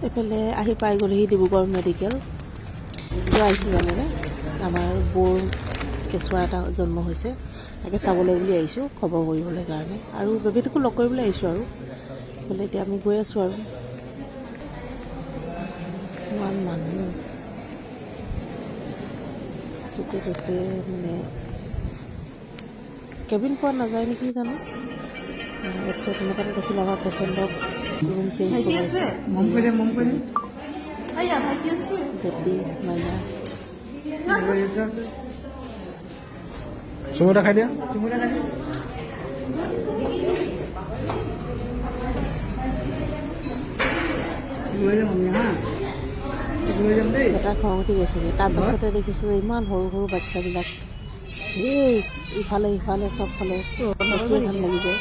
এইফালে আহি পাই গ'লেহি ডিব্ৰুগড় মেডিকেল। কিয় আহিছোঁ জানেনে? আমাৰ বৌৰ কেঁচুৱা এটা জন্ম হৈছে, তাকে চাবলৈ বুলি আহিছোঁ, খবৰ কৰিবলৈ কাৰণে, আৰু বেবীটোকো লগ কৰিবলৈ আহিছোঁ। আৰু এইফালে এতিয়া আমি গৈ আছোঁ। আৰু ইমান মানুহ য'তে ত'তে, মানে কেবিন পোৱা নাযায় নেকি জানো। এতিয়া তেনেকুৱাতে দেখিলোঁ আমাৰ পেচেণ্টক ৰুম চেঞ্জ কৰাইছে। বেটি মাইনা চুমু দেখাই দিয়া। এটা খং উঠি গৈছেগৈ। তাৰপাছতে দেখিছোঁ ইমান সৰু সৰু বাচ্ছাবিলাক এই ইফালে সিফালে চবফালে দেখিয়ে ভাল লাগি যায়।